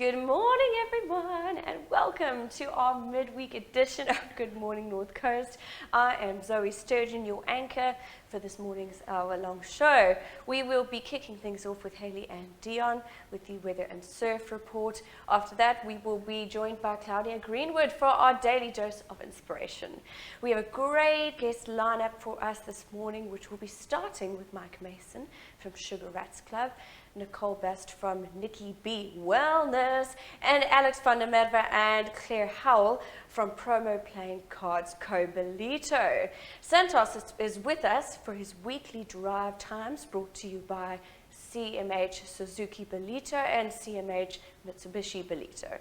Good morning, everyone, and welcome to our midweek edition of Good Morning North Coast. I am Zoe Sturgeon, your anchor for this morning's hour-long show. We will be kicking things off with Heili and Deon with the weather and surf report. After that, we will be joined by Claudia Greenwood for our daily dose of inspiration. We have a great guest lineup for us this morning, which will be starting with Mike Mason from Sugar Rats Club, Nicole Bast from Nicci B Wellness, and Alex van der Merwe and Claire Howell from Promo Playing Cards Co. Ballito. Santos is with us for his weekly drive times, brought to you by CMH Suzuki Ballito and CMH Mitsubishi Ballito.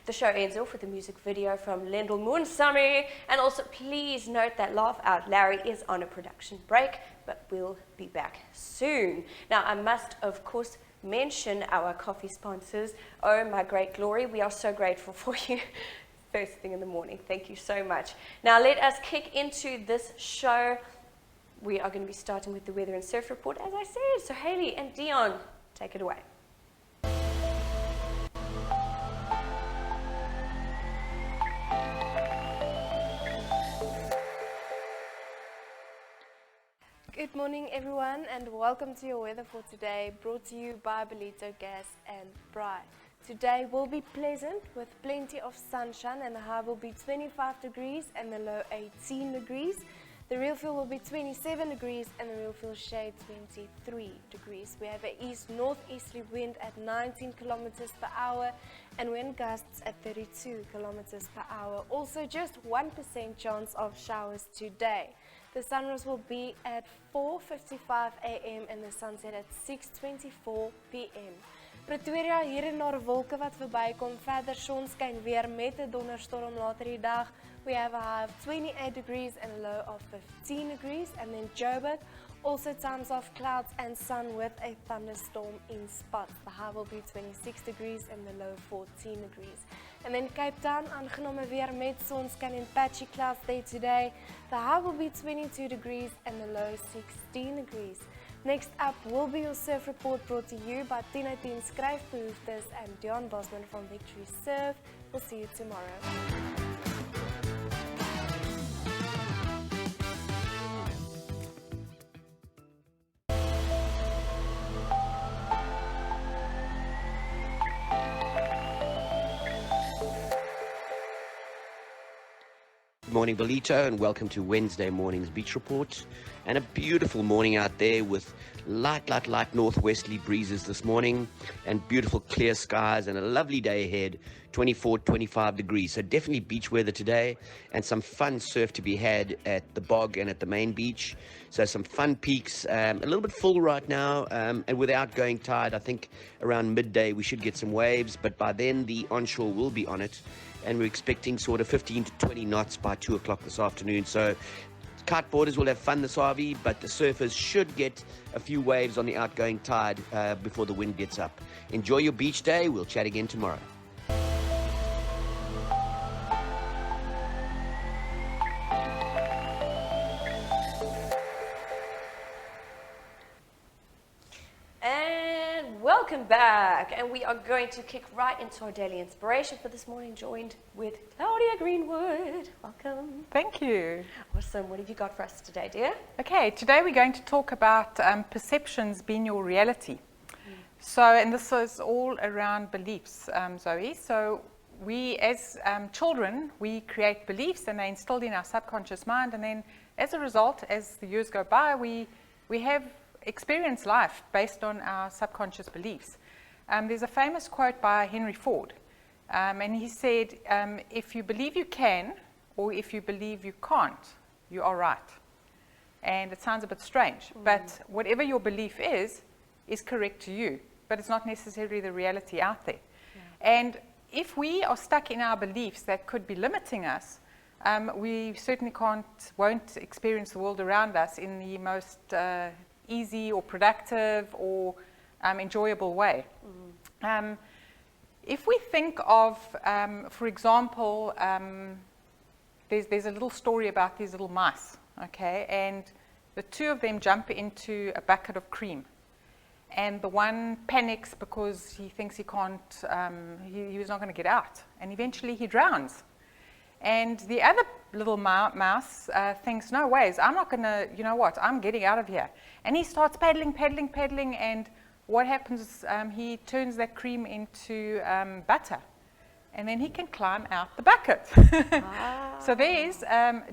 The show ends off with a music video from Lendel Moonsamy, and also please note that Laugh Out Larry is on a production break, but we'll be back soon. Now, I must, of course, mention our coffee sponsors. Oh, my great glory, we are so grateful for you. First thing in the morning, thank you so much. Now, let us kick into this show. We are going to be starting with the weather and surf report, as I said. So, Heili and Deon, take it away. Good morning, everyone, and welcome to your weather for today, brought to you by Ballito Gas and Braai. Today will be pleasant with plenty of sunshine, and the high will be 25 degrees and the low 18 degrees. The real feel will be 27 degrees and the real feel shade 23 degrees. We have an east-northeasterly wind at 19 kilometers per hour and wind gusts at 32 kilometers per hour. Also, just 1% chance of showers today. The sunrise will be at 4:55 a.m. and the sunset at 6:24 p.m. Pretoria, hier en daar wolke wat verbykom, verder sonskyn weer met 'n donderstorm later die dag. We have a high of 28 degrees and a low of 15 degrees. And then Joburg, also times of clouds and sun with a thunderstorm in spots. The high will be 26 degrees and the low 14 degrees. And then Cape Town, aangenome weer met sonskyn and patchy clouds day today. The high will be 22 degrees and the low 16 degrees. Next up will be your surf report, brought to you by Tina Teen Skryfbehoeftes and Deon Bosman from Victory Surf. We'll see you tomorrow. Good morning, Ballito, and welcome to Wednesday morning's beach report. And a beautiful morning out there with light northwesterly breezes this morning and beautiful clear skies and a lovely day ahead, 24, 25 degrees. So definitely beach weather today and some fun surf to be had at the bog and at the main beach. So some fun peaks, a little bit full right now, and with the outgoing tide, I think around midday we should get some waves, but by then the onshore will be on it. And we're expecting sort of 15 to 20 knots by 2 o'clock this afternoon. So kiteboarders will have fun this RV, but the surfers should get a few waves on the outgoing tide before the wind gets up. Enjoy your beach day. We'll chat again tomorrow. Welcome back, and we are going to kick right into our daily inspiration for this morning, joined with Claudia Greenwood. Welcome. Thank you. Awesome. What have you got for us today, dear? Okay, today we're going to talk about perceptions being your reality. So, and this is all around beliefs, Zoe. So we, as children, we create beliefs and they're instilled in our subconscious mind, and then as a result, as the years go by, we have experience life based on our subconscious beliefs. There's a famous quote by Henry Ford, and he said, if you believe you can, or if you believe you can't, you are right. And it sounds a bit strange, but whatever your belief is correct to you, but it's not necessarily the reality out there. And if we are stuck in our beliefs that could be limiting us, we certainly won't experience the world around us in the most easy or productive or enjoyable way. If we think of, for example, there's a little story about these little mice, okay, and the two of them jump into a bucket of cream. and the one panics because he thinks he can't, he was not going to get out, and eventually he drowns. And the other little mouse thinks, no ways, I'm not going to, you know what, I'm getting out of here. And he starts paddling, and what happens is he turns that cream into butter. And then he can climb out the bucket. So there's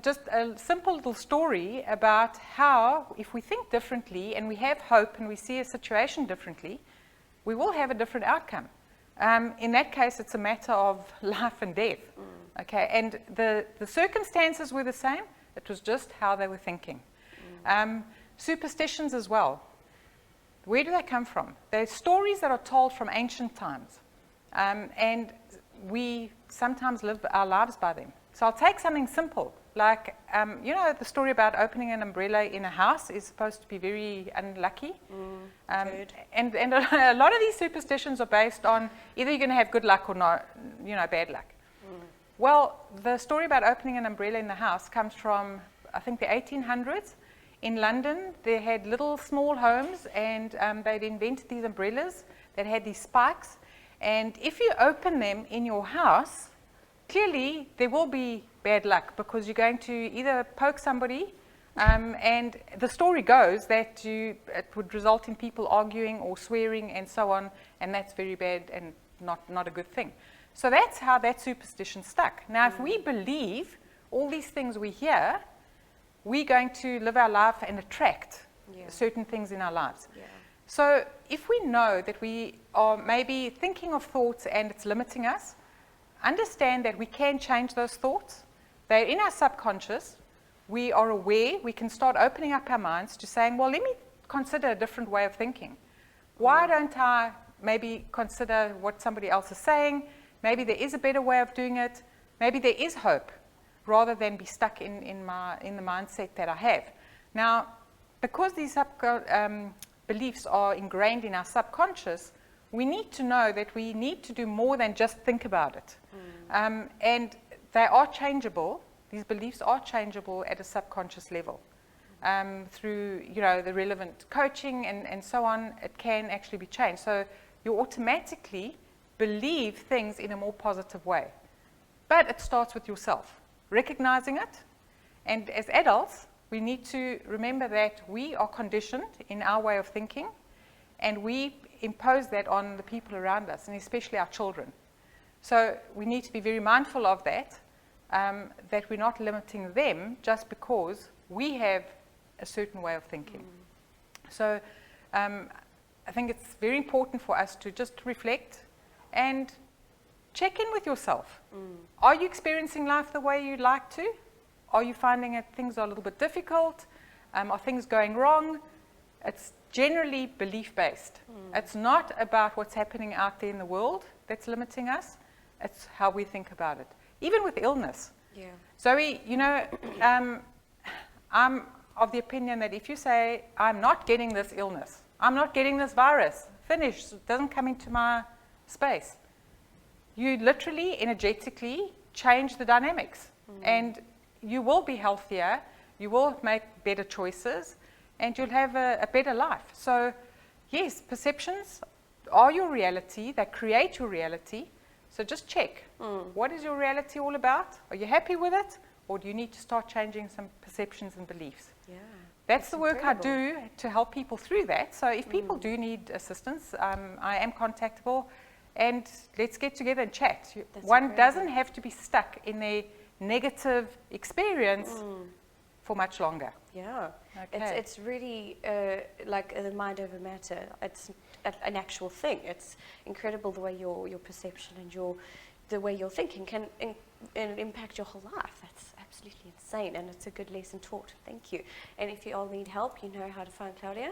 just a simple little story about how, if we think differently and we have hope and we see a situation differently, we will have a different outcome. In that case, it's a matter of life and death. Okay, and the circumstances were the same. It was just how they were thinking. Superstitions as well. Where do they come from? They're stories that are told from ancient times. And we sometimes live our lives by them. So I'll take something simple, like, you know, the story about opening an umbrella in a house is supposed to be very unlucky. And a lot of these superstitions are based on either you're going to have good luck or not, you know, bad luck. Well, the story about opening an umbrella in the house comes from, I think, the 1800s. In London, they had little small homes, and they'd invented these umbrellas that had these spikes. And if you open them in your house, clearly there will be bad luck because you're going to either poke somebody, and the story goes that it would result in people arguing or swearing and so on, and that's very bad and not a good thing. So that's how that superstition stuck. Now, if we believe all these things we hear, we're going to live our life and attract certain things in our lives. So if we know that we are maybe thinking of thoughts and it's limiting us, understand that we can change those thoughts. They're in our subconscious. We are aware. We can start opening up our minds to saying, well, let me consider a different way of thinking. Why don't I maybe consider what somebody else is saying? Maybe there is a better way of doing it. Maybe there is hope, rather than be stuck in the mindset that I have. Now, because these beliefs are ingrained in our subconscious, we need to know that we need to do more than just think about it. And they are changeable. These beliefs are changeable at a subconscious level. Through, you know, the relevant coaching and so on, it can actually be changed. So you automatically believe things in a more positive way. But it starts with yourself, recognizing it. And as adults, we need to remember that we are conditioned in our way of thinking, and we impose that on the people around us, and especially our children. So we need to be very mindful of that, that we're not limiting them just because we have a certain way of thinking. So I think it's very important for us to just reflect and check in with yourself. Are you experiencing life the way you'd like to? Are you finding that things are a little bit difficult? Are things going wrong? It's generally belief-based. It's not about what's happening out there in the world that's limiting us. It's how we think about it. Even with illness. Zoe, you know, I'm of the opinion that if you say, I'm not getting this illness, I'm not getting this virus, finished, it doesn't come into my space, you literally, energetically change the dynamics. And you will be healthier, you will make better choices, and you'll have a better life. So, yes, perceptions are your reality, they create your reality. So just check, what is your reality all about? Are you happy with it? Or do you need to start changing some perceptions and beliefs? That's the work incredible. I do to help people through that. So if people do need assistance, I am contactable, and let's get together and chat. One doesn't have to be stuck in a negative experience for much longer. It's really like the mind over matter. It's an actual thing. It's incredible the way your perception and the way you're thinking can impact your whole life. That's absolutely insane, and it's a good lesson taught. Thank you. And if you all need help, you know how to find Claudia.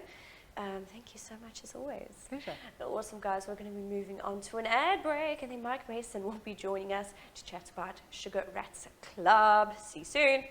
Thank you so much as always. Pleasure. Awesome, guys. We're going to be moving on to an ad break, and then Mike Mason will be joining us to chat about Sugar Rats Club. See you soon.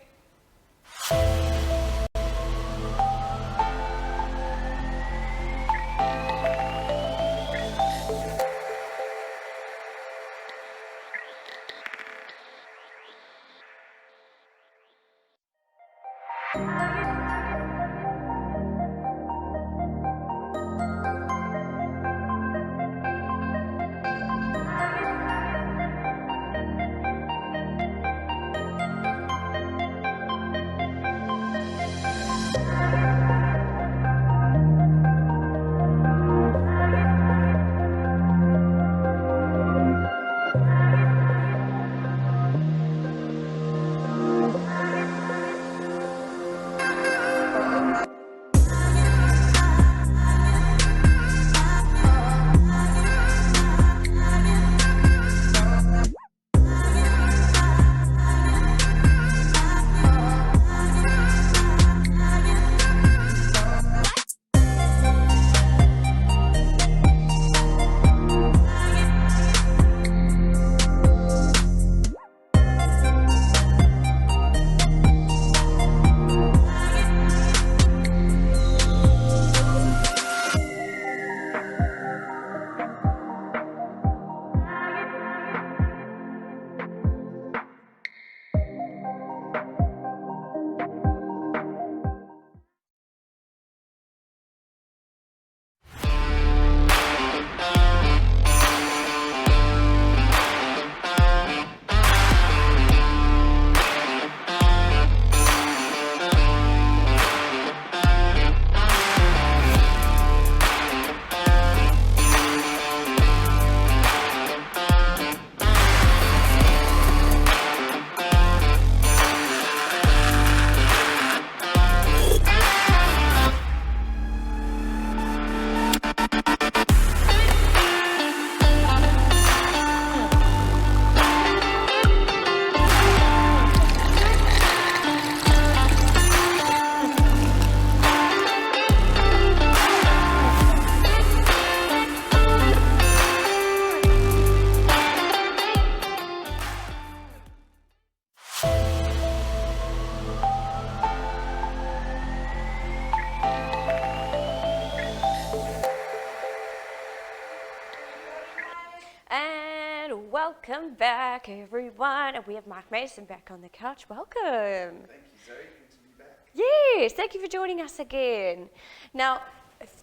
And welcome back, everyone. And we have Mike Mason back on the couch. Welcome. Thank you, Zoe. Good to be back. Yes, thank you for joining us again. Now,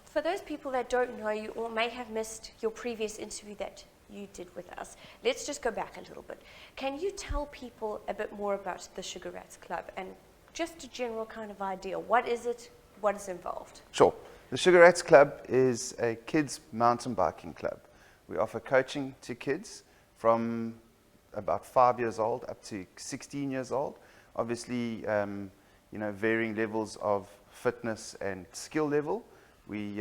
for those people that don't know you or may have missed your previous interview that you did with us, let's just go back a little bit. Can you tell people a bit more about the Sugar Rats Club and just a general kind of idea? What is it? What is involved? Sure. The Sugar Rats Club is a kids mountain biking club. We offer coaching to kids from about 5 years old up to 16 years old. Obviously, varying levels of fitness and skill level. We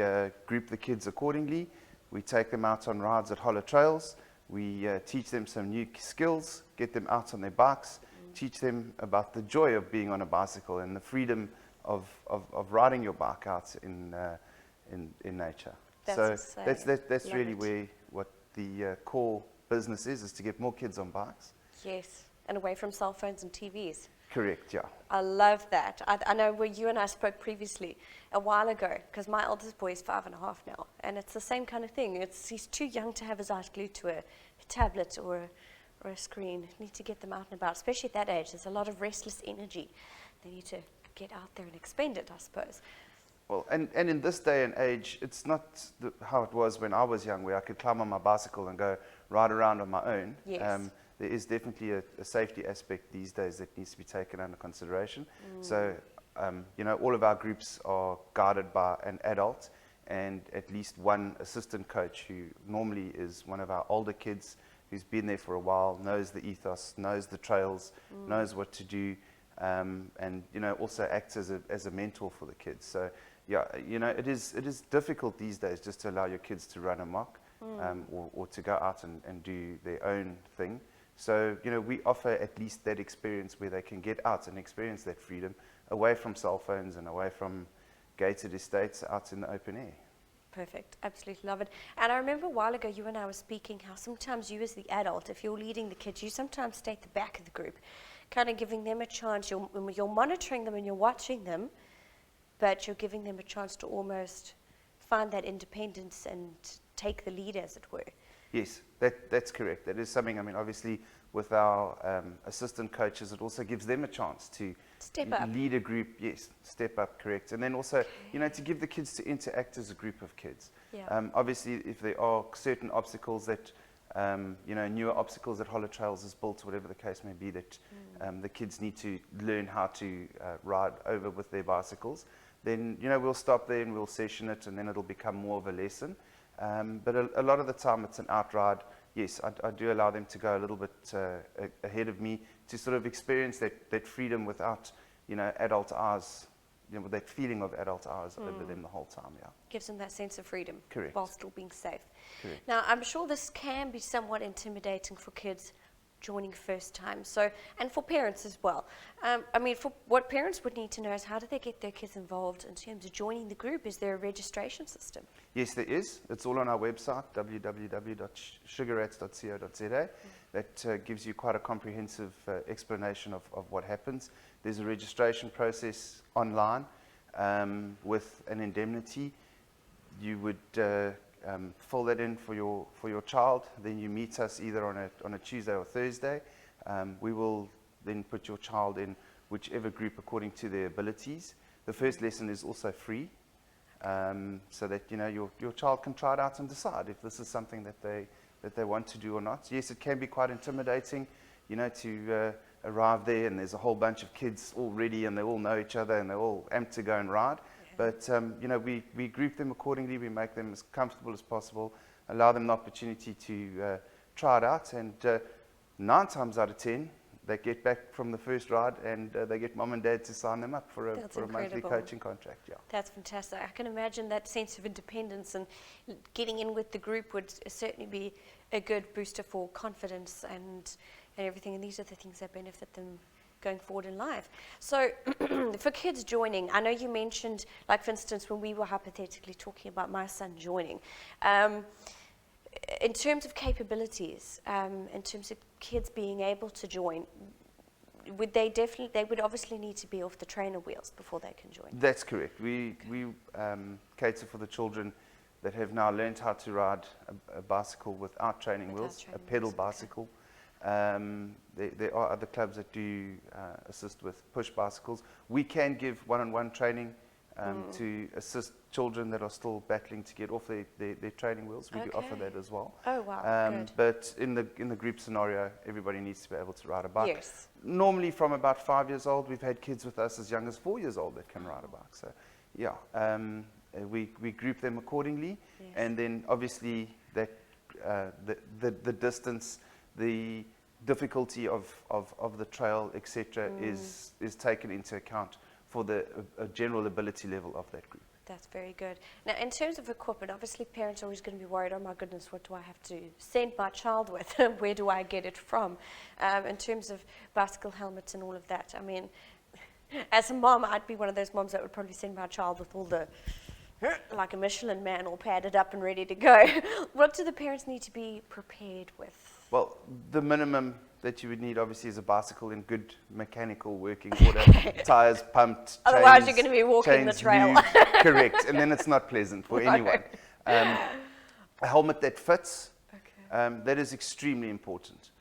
group the kids accordingly. We take them out on rides at hollow trails. We teach them some new skills, get them out on their bikes, teach them about the joy of being on a bicycle and the freedom of riding your bike out in nature. That's really what the core business is to get more kids on bikes. Yes, and away from cell phones and TVs. Correct, yeah. I love that. I know where you and I spoke previously a while ago, because my eldest boy is 5.5 now, and it's the same kind of thing. He's too young to have his eyes glued to a tablet or a screen. You need to get them out and about, especially at that age. There's a lot of restless energy. They need to get out there and expend it, I suppose. Well, and in this day and age, it's not how it was when I was young, where I could climb on my bicycle and go ride around on my own. Yes. There is definitely a safety aspect these days that needs to be taken under consideration. So, all of our groups are guided by an adult and at least one assistant coach who normally is one of our older kids who's been there for a while, knows the ethos, knows the trails, knows what to do, and also acts as a mentor for the kids. So, it is difficult these days just to allow your kids to run amok or to go out and do their own thing. So, we offer at least that experience where they can get out and experience that freedom away from cell phones and away from gated estates, out in the open air. Perfect. Absolutely love it. And I remember a while ago you and I were speaking how sometimes you as the adult, if you're leading the kids, you sometimes stay at the back of the group, kind of giving them a chance. You're monitoring them and you're watching them, but you're giving them a chance to almost find that independence and take the lead, as it were. Yes, that's correct. That is something, obviously, with our assistant coaches, it also gives them a chance to Step up. lead a group. Yes, step up, correct. And then also, to give the kids to interact as a group of kids. Yeah. Obviously, if there are certain obstacles that, newer obstacles that Hollow Trails has built, whatever the case may be, that the kids need to learn how to ride over with their bicycles, then, we'll stop there and we'll session it, and then it'll become more of a lesson. But a lot of the time it's an outride. Yes, I do allow them to go a little bit ahead of me to sort of experience that freedom without, adult eyes, that feeling of adult eyes over them the whole time, yeah. Gives them that sense of freedom. Correct. While still being safe. Correct. Now, I'm sure this can be somewhat intimidating for kids joining first time. So, and for parents as well. For what parents would need to know is how do they get their kids involved in terms of joining the group? Is there a registration system? Yes, there is. It's all on our website, www.sugarrats.co.za. That gives you quite a comprehensive explanation of what happens. There's a registration process online with an indemnity. You would fill that in for your child. Then you meet us either on a Tuesday or Thursday. We will then put your child in whichever group according to their abilities. The first lesson is also free, so that your child can try it out and decide if this is something that they want to do or not. Yes, it can be quite intimidating, to arrive there and there's a whole bunch of kids all ready and they all know each other and they're all amped to go and ride. But, we group them accordingly. We make them as comfortable as possible, allow them the opportunity to try it out. And 9 times out of 10, they get back from the first ride and they get mom and dad to sign them up for a monthly coaching contract. Yeah. That's fantastic. I can imagine that sense of independence and getting in with the group would certainly be a good booster for confidence and everything. And these are the things that benefit them going forward in life. So for kids joining, I know you mentioned, like for instance, when we were hypothetically talking about my son joining, in terms of capabilities, in terms of kids being able to join, they would obviously need to be off the trainer wheels before they can join. That's correct. We cater for the children that have now learned how to ride a bicycle without training Without wheels, a training pedal wheels, okay. bicycle. There are other clubs that do assist with push bicycles. We can give one-on-one training to assist children that are still battling to get off their training wheels. We do offer Okay. that as well. Oh, wow, good. But in the group scenario, everybody needs to be able to ride a bike. Yes. Normally from about 5 years old, we've had kids with us as young as 4 years old that can ride a bike. So, yeah, we group them accordingly, Yes. and then obviously that the distance, the difficulty of the trail, etc., is taken into account for the general ability level of that group. That's very good. Now, in terms of equipment, obviously parents are always going to be worried, oh my goodness, what do I have to send my child with? Where do I get it from? In terms of bicycle helmets and all of that, I mean, as a mom, I'd be one of those moms that would probably send my child with all the, like a Michelin man, all padded up and ready to go. What do the parents need to be prepared with? Well, the minimum that you would need obviously is a bicycle in good mechanical working order, tires pumped, Otherwise chains, you're going to be walking the chains trail. lubed, correct, and then it's not pleasant for anyone. A helmet that fits, that is extremely important.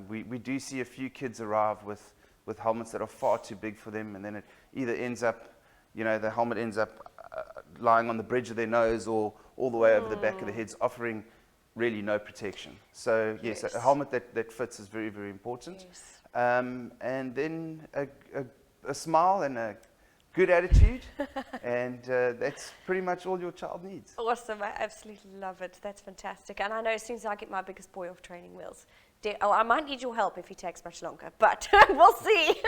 We do see a few kids arrive with helmets that are far too big for them, and then it either ends up, the helmet ends up lying on the bridge of their nose or all the way over the back of the heads, offering really no protection. So yes, a helmet that fits is very, very important. Yes. And then a smile and a good attitude, and that's pretty much all your child needs. Awesome, I absolutely love it. That's fantastic. And I know as soon as I get my biggest boy off training wheels, I might need your help if he takes much longer, but we'll see.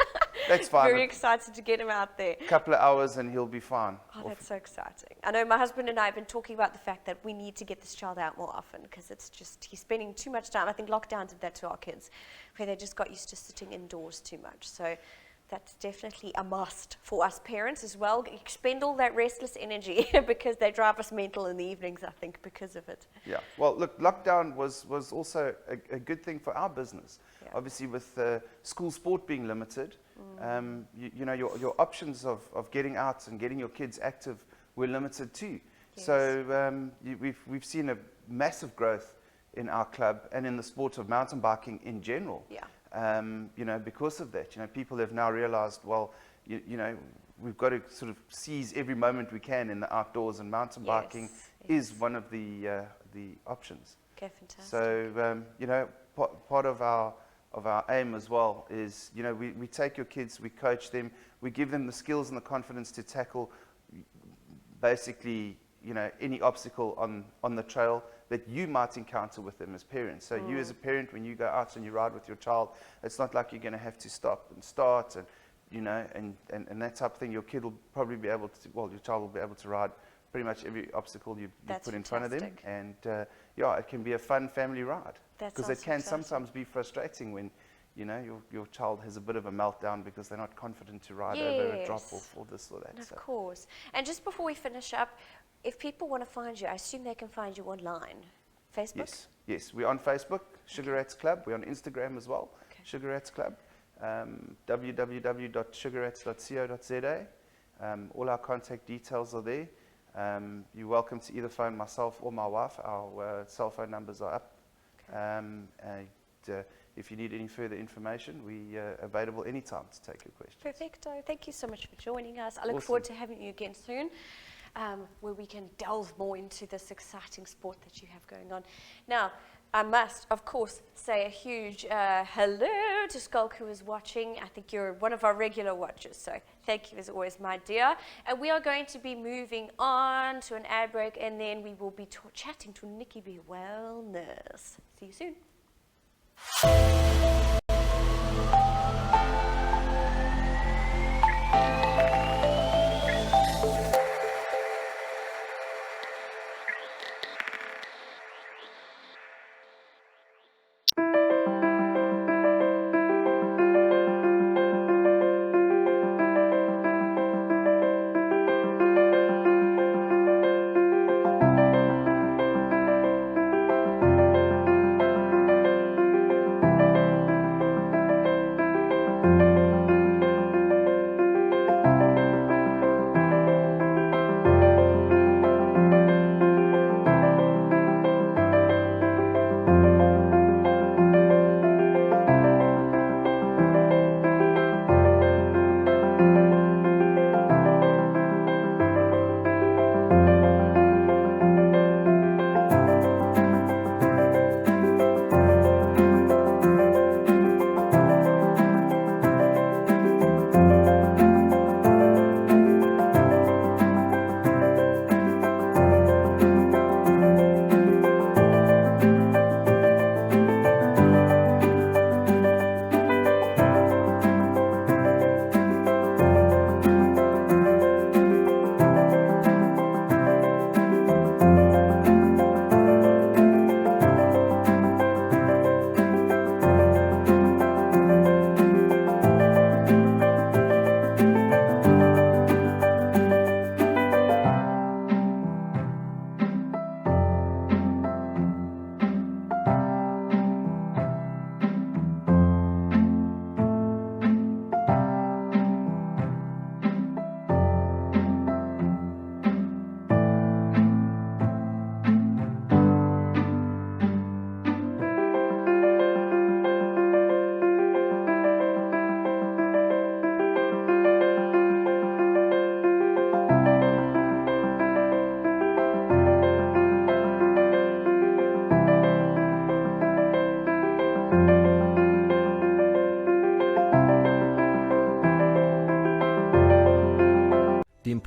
That's fine. Very excited to get him out there. A couple of hours and he'll be fine. Oh, that's so exciting. I know my husband and I have been talking about the fact that we need to get this child out more often because it's just, he's spending too much time. I think lockdown did that to our kids, where they just got used to sitting indoors too much. So that's definitely a must for us parents as well. Expend all that restless energy because they drive us mental in the evenings, I think, because of it. Yeah. Well, look, lockdown was also a good thing for our business. Yeah. Obviously, with school sport being limited, your options of getting out and getting your kids active were limited too. Yes. So we've seen a massive growth in our club and in the sport of mountain biking in general. Yeah. Because of that, people have now realized, well, we've got to sort of seize every moment we can in the outdoors, and mountain biking is one of the options. Okay, fantastic. So, part of our aim as well is, we take your kids, we coach them, we give them the skills and the confidence to tackle basically, any obstacle on the trail that you might encounter with them as parents. So you as a parent, when you go out and you ride with your child, it's not like you're going to have to stop and start and that type of thing. Your kid will probably be able to, your child will be able to ride pretty much every obstacle you put in front of them. And it can be a fun family ride. Because it can sometimes be frustrating when your child has a bit of a meltdown because they're not confident to ride over a drop off or this or that. Of course. And just before we finish up, if people want to find you, I assume they can find you online. Facebook? Yes. We're on Facebook, Sugar Rats Club. We're on Instagram as well, Sugar Rats Club. www.sugarrats.co.za. All our contact details are there. You're welcome to either phone myself or my wife. Our cell phone numbers are up. If you need any further information, we are available anytime to take your questions. Perfecto. Thank you so much for joining us. I look forward to having you again soon, where we can delve more into this exciting sport that you have going on. Now, I must, of course, say a huge hello to Skulk, who is watching. I think you're one of our regular watchers, so thank you as always, my dear. And we are going to be moving on to an ad break, and then we will be chatting to Nicci B Wellness. See you soon.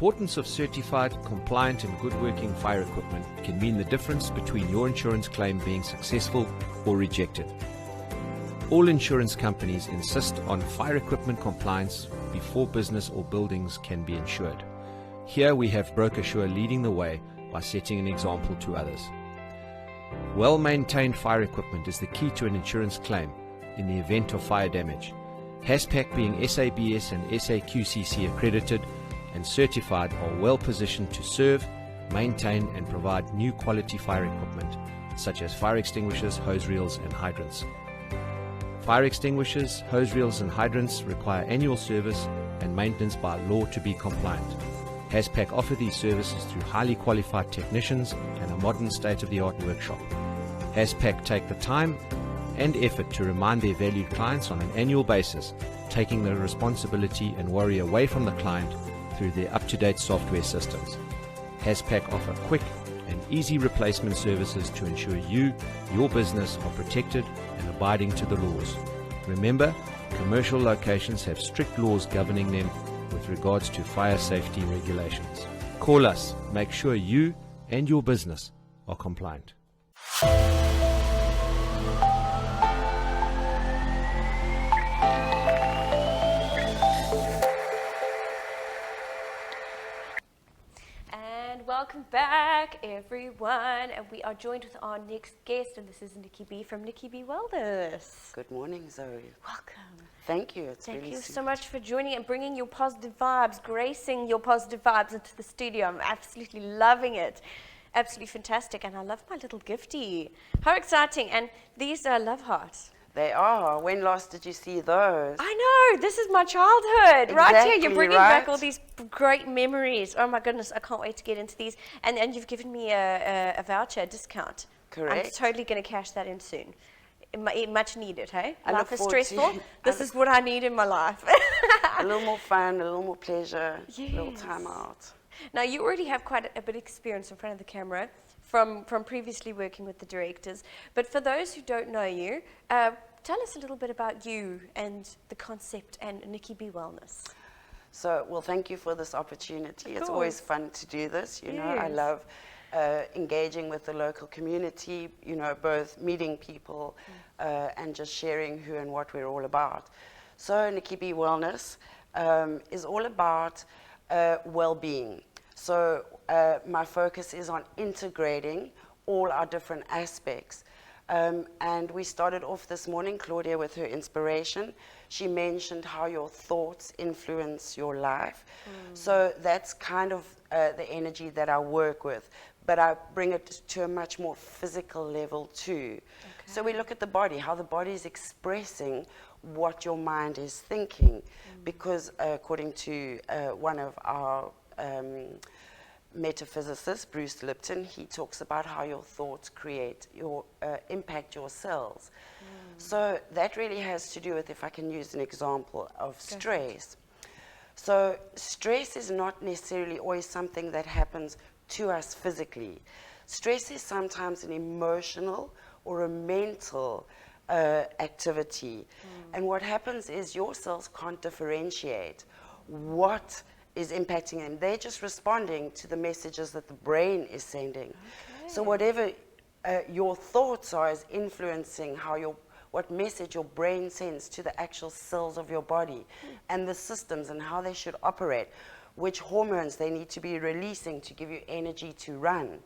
importance of certified, compliant and good working fire equipment can mean the difference between your insurance claim being successful or rejected. All insurance companies insist on fire equipment compliance before business or buildings can be insured. Here we have BrokerSure leading the way by setting an example to others. Well-maintained fire equipment is the key to an insurance claim in the event of fire damage. HASPAC, being SABS and SAQCC accredited and certified, are well positioned to serve, maintain and provide new quality fire equipment such as fire extinguishers, hose reels and hydrants. Fire extinguishers, hose reels and hydrants require annual service and maintenance by law to be compliant. HASPAC offer these services through highly qualified technicians and a modern state-of-the-art workshop. HASPAC take the time and effort to remind their valued clients on an annual basis, taking the responsibility and worry away from the client through their up-to-date software systems. HASPAC offer quick and easy replacement services to ensure you, your business are protected and abiding to the laws. Remember, commercial locations have strict laws governing them with regards to fire safety regulations. Call us. Make sure you and your business are compliant. Welcome back, everyone, and we are joined with our next guest, and this is Nicci B from Nicci B Wellness. Good morning, Zoe. Welcome. Thank you. Thank you so much for joining and bringing your positive vibes, gracing your positive vibes into the studio. I'm absolutely loving it. Absolutely fantastic, and I love my little gifty. How exciting! And these are love hearts. They are. When last did you see those? I know, this is my childhood. Right here, Exactly, you're bringing right? back all these great memories. Oh my goodness, I can't wait to get into these. And you've given me a voucher, a discount. Correct. I'm totally going to cash that in soon. Much needed, hey? I Life look is forward to stressful. it. This is what I need in my life. A little more fun, a little more pleasure, a little Yes. time out. Now, you already have quite a bit of experience in front of the camera from previously working with the directors. But for those who don't know you, tell us a little bit about you and the concept and Nicci B Wellness. So, well, thank you for this opportunity. Of It's always course. fun to do this. You know, I Yes. love engaging with the local community, you know, both meeting people and just sharing who and what we're all about. So, Nicci B Wellness is all about well-being. So, my focus is on integrating all our different aspects. And we started off this morning, Claudia, with her inspiration. She mentioned how your thoughts influence your life. So that's kind of the energy that I work with, but I bring it to a much more physical level too. So we look at the body, how the body is expressing what your mind is thinking, because according to one of our metaphysicist, Bruce Lipton, he talks about how your thoughts create your impact your cells. So that really has to do with, if I can use an example of stress. So stress is not necessarily always something that happens to us physically. Stress is sometimes an emotional or a mental activity. And what happens is your cells can't differentiate what is impacting them. They're just responding to the messages that the brain is sending. So whatever your thoughts are is influencing how what message your brain sends to the actual cells of your body and the systems and how they should operate, which hormones they need to be releasing to give you energy to run.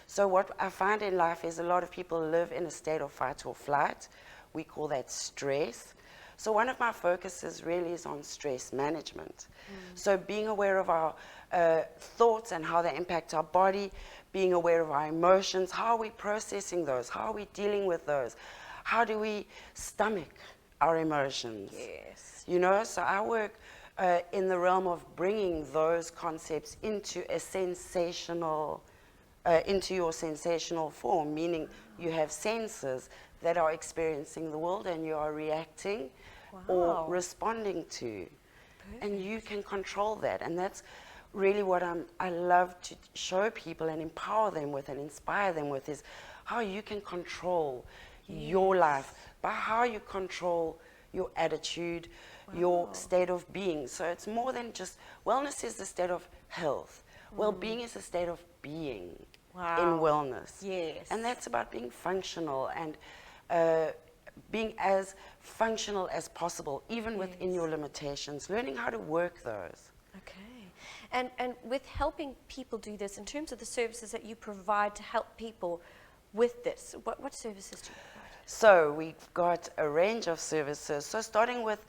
So what I find in life is a lot of people live in a state of fight or flight. We call that stress. So one of my focuses really is on stress management. So being aware of our thoughts and how they impact our body, being aware of our emotions, how are we processing those, how are we dealing with those, how do we stomach our emotions? Yes. You know, so I work in the realm of bringing those concepts into a sensational, into your sensational form, meaning you have senses that are experiencing the world and you are reacting or responding to. And you can control that. And that's really what I love to show people and empower them with and inspire them with, is how you can control your life by how you control your attitude, your state of being. So it's more than just, wellness is the state of health. Well-being is a state of being in wellness. Yes. And that's about being functional and being as functional as possible, even within your limitations, learning how to work those. Okay. And with helping people do this, in terms of the services that you provide to help people with this, what services do you provide? So we've got a range of services. So starting with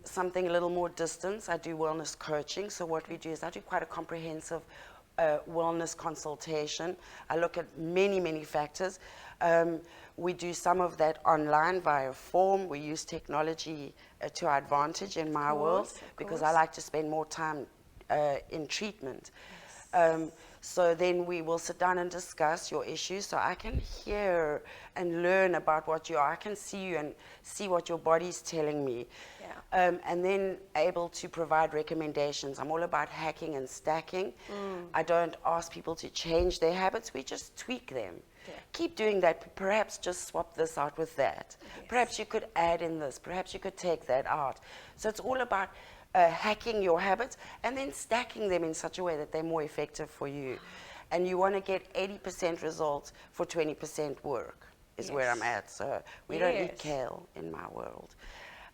something a little more distance, I do wellness coaching. So what we do is I do quite a comprehensive wellness consultation. I look at many, many factors. We do some of that online via form. We use technology to our advantage in my world because I like to spend more time in treatment. So then we will sit down and discuss your issues so I can hear and learn about what you are. I can see you and see what your body's telling me. And then able to provide recommendations. I'm all about hacking and stacking. I don't ask people to change their habits. We just tweak them. Keep doing that. Perhaps just swap this out with that. Perhaps you could add in this. Perhaps you could take that out. So it's all about hacking your habits and then stacking them in such a way that they're more effective for you. And you want to get 80% results for 20% work is where I'm at. So we don't eat kale in my world.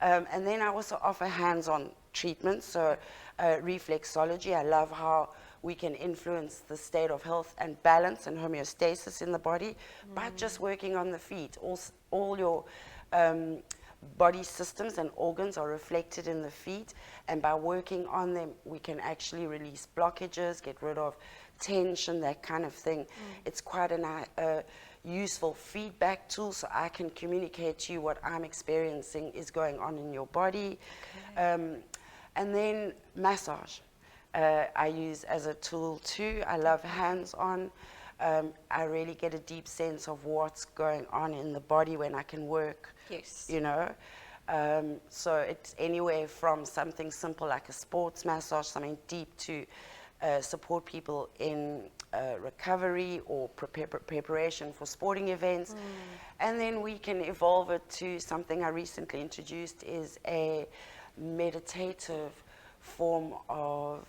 And then I also offer hands-on treatments. So reflexology, I love how we can influence the state of health and balance and homeostasis in the body by just working on the feet. All your body systems and organs are reflected in the feet, and by working on them we can actually release blockages, get rid of tension, that kind of thing. It's quite a useful feedback tool, so I can communicate to you what I'm experiencing is going on in your body. And then massage I use as a tool too. I love hands-on. I really get a deep sense of what's going on in the body when I can work. You know, so it's anywhere from something simple like a sports massage, something deep, to support people in recovery or preparation for sporting events. And then we can evolve it to something I recently introduced, is a meditative form of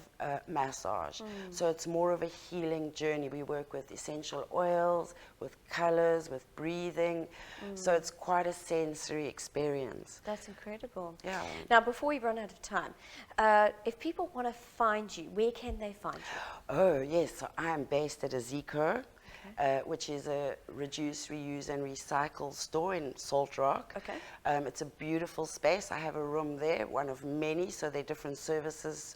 massage. So it's more of a healing journey. We work with essential oils, with colors, with breathing. So it's quite a sensory experience. That's incredible. Yeah. Now, before we run out of time, if people want to find you, where can they find you? Oh, yes. So I am based at a Zico, which is a reduce, reuse, and recycle store in Salt Rock. It's a beautiful space. I have a room there, one of many, so there are different services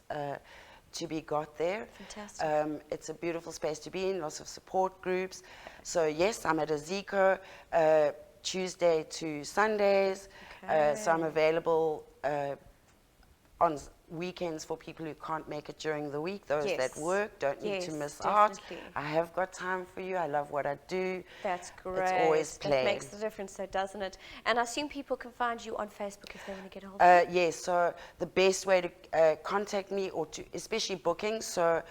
to be got there. Fantastic. It's a beautiful space to be in, lots of support groups. So yes, I'm at a Zico Tuesday to Sundays. So I'm available on weekends for people who can't make it during the week. Those that work don't need to miss out. I have got time for you. I love what I do. That's great. It's always play. That makes the difference, though, doesn't it? And I assume people can find you on Facebook if they want to get hold of you. Yes, so the best way to contact me, or to, especially bookings, so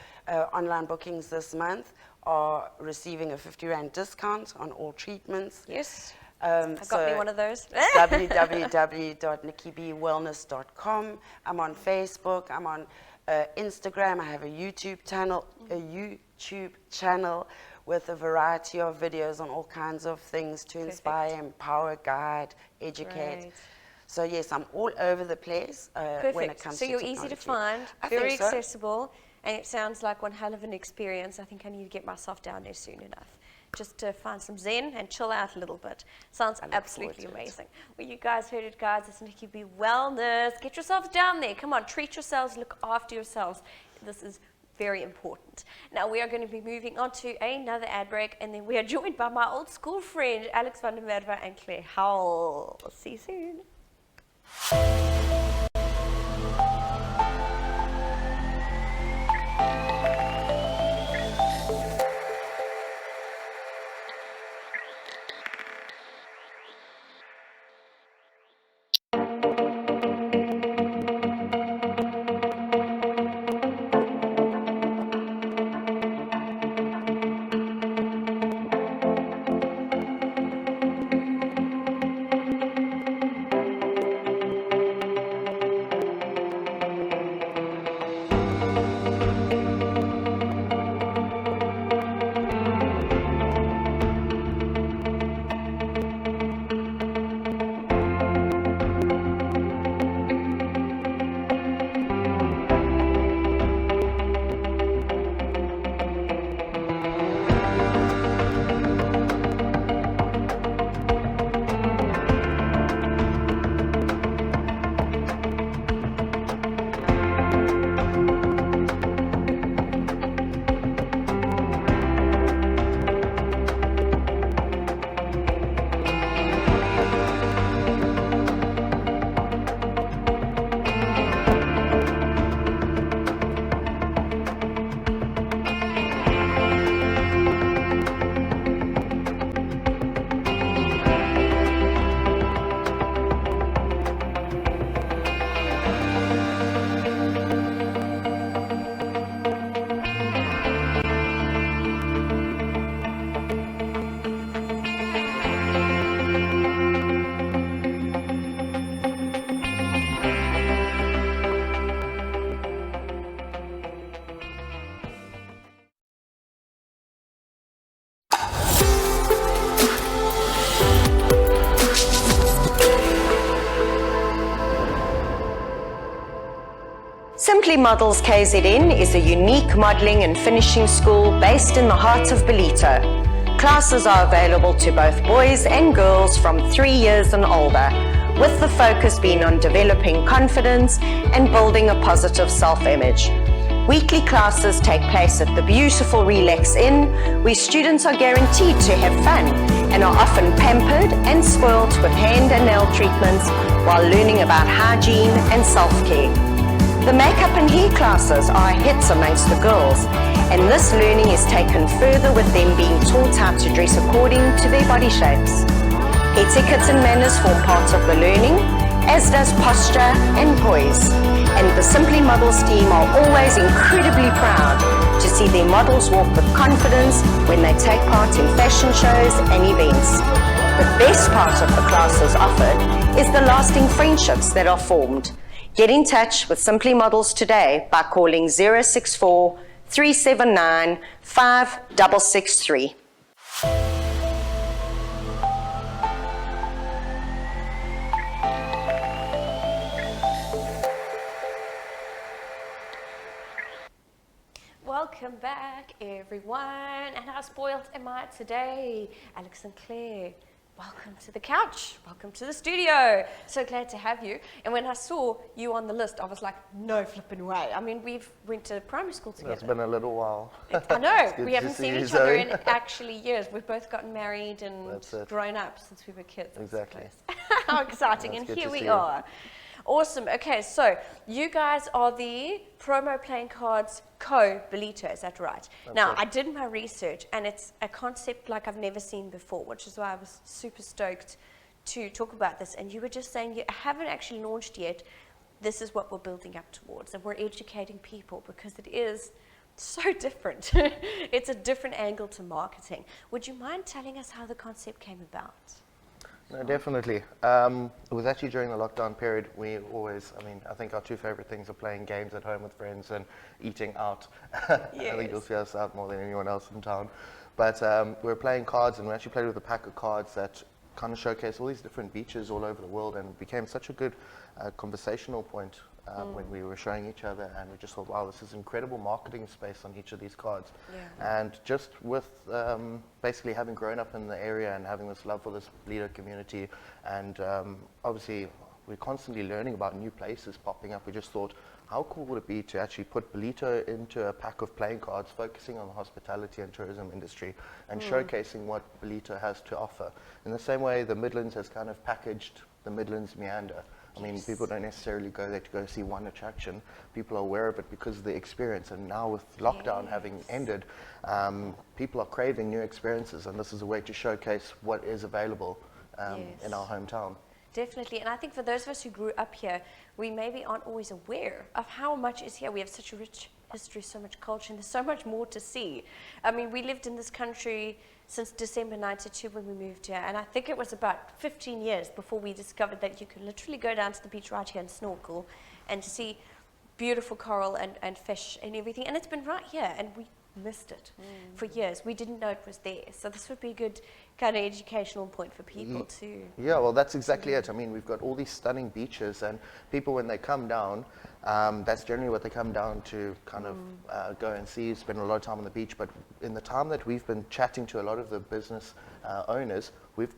online bookings this month are receiving a 50 Rand discount on all treatments. Yes. I got me one of those. www.niccibwellness.com. I'm on Facebook. I'm on Instagram. I have a YouTube channel with a variety of videos on all kinds of things to inspire, empower, guide, educate. So yes, I'm all over the place when it comes to technology. So you're easy to find, very accessible, and it sounds like one hell of an experience. I think I need to get myself down there soon enough, just to find some zen and chill out a little bit. Sounds absolutely amazing. Well, you guys heard it, guys. It's Nicci B Wellness. Get yourselves down there. Come on, treat yourselves, look after yourselves. This is very important. Now, we are going to be moving on to another ad break, and then we are joined by my old school friend, Alex van der Merwe and Claire Howell. See you soon. Simply Models KZN is a unique modelling and finishing school based in the heart of Ballito. Classes are available to both boys and girls from 3 years and older, with the focus being on developing confidence and building a positive self-image. Weekly classes take place at the beautiful Relax Inn, where students are guaranteed to have fun and are often pampered and spoilt with hand and nail treatments while learning about hygiene and self-care. The makeup and hair classes are hits amongst the girls, and this learning is taken further with them being taught how to dress according to their body shapes. Etiquette and manners form part of the learning, as does posture and poise. And the Simply Models team are always incredibly proud to see their models walk with confidence when they take part in fashion shows and events. The best part of the classes offered is the lasting friendships that are formed. Get in touch with Simply Models today by calling 064 379 5663. Welcome back, everyone. And how spoiled am I today? Alex and Claire, welcome to the couch. Welcome to the studio. So glad to have you. And when I saw you on the list, I was like, no flipping way. I mean, we've went to primary school together. It's been a little while. I know. We to haven't see seen you, each other Zoe. in actually years. We've both gotten married and That's it. grown up since we were kids. I Exactly. suppose. How exciting. That's And good here to we see you. are. Awesome. Okay, so you guys are the promo playing cards co-Ballito, is that right? Now, it. I did my research, and it's a concept like I've never seen before, which is why I was super stoked to talk about this. And you were just saying you haven't actually launched yet. This is what we're building up towards, and we're educating people because it is so different. It's a different angle to marketing. Would you mind telling us how the concept came about? No, definitely. It was actually during the lockdown period. We always, I think our two favorite things are playing games at home with friends and eating out. I think you'll see us out more than anyone else in town. But we were playing cards, and we actually played with a pack of cards that kind of showcase all these different beaches all over the world, and it became such a good conversational point when we were showing each other, and we just thought, wow, this is incredible marketing space on each of these cards. Yeah. And just with basically having grown up in the area and having this love for this Ballito community, and obviously we're constantly learning about new places popping up, we just thought, how cool would it be to actually put Ballito into a pack of playing cards focusing on the hospitality and tourism industry and showcasing what Ballito has to offer. In the same way the Midlands has kind of packaged the Midlands Meander. I mean, people don't necessarily go there to go see one attraction. People are aware of it because of the experience. And now with lockdown having ended, people are craving new experiences. And this is a way to showcase what is available in our hometown. Definitely. And I think for those of us who grew up here, we maybe aren't always aware of how much is here. We have such a rich history, so much culture, and there's so much more to see. I mean, we lived in this country since December 92 when we moved here, and I think it was about 15 years before we discovered that you could literally go down to the beach right here and snorkel and see beautiful coral and fish and everything, and it's been right here, and we missed it for years. We didn't know it was there, so this would be a good kind of educational point for people to... Yeah, well, that's exactly it. I mean, we've got all these stunning beaches, and people, when they come down, that's generally what they come down to kind of go and see, spend a lot of time on the beach. But in the time that we've been chatting to a lot of the business owners, we've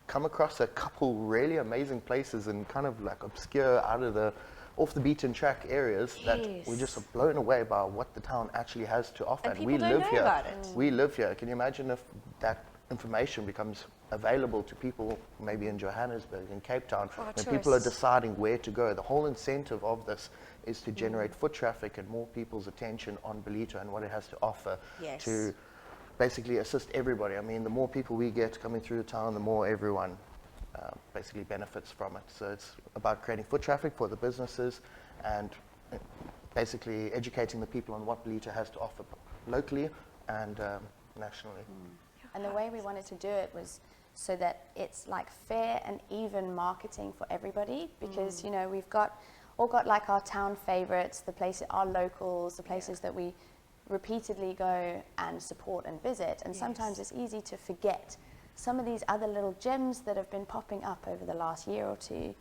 come across a couple really amazing places and kind of like obscure, out of the off the beaten track areas that we just are blown away by what the town actually has to offer. And we people don't live know here. about it. We live here. Can you imagine if that information becomes available to people maybe in Johannesburg, in Cape Town, when people are deciding where to go? The whole incentive of this is to generate foot traffic and more people's attention on Ballito and what it has to offer to basically assist everybody. I mean, the more people we get coming through the town, the more everyone basically benefits from it. So it's about creating foot traffic for the businesses and basically educating the people on what Ballito has to offer locally and nationally. And the way we wanted to do it was so that it's like fair and even marketing for everybody, because you know we've all got like our town favorites, the places, our locals, the places that we repeatedly go and support and visit, and sometimes it's easy to forget some of these other little gems that have been popping up over the last year or two.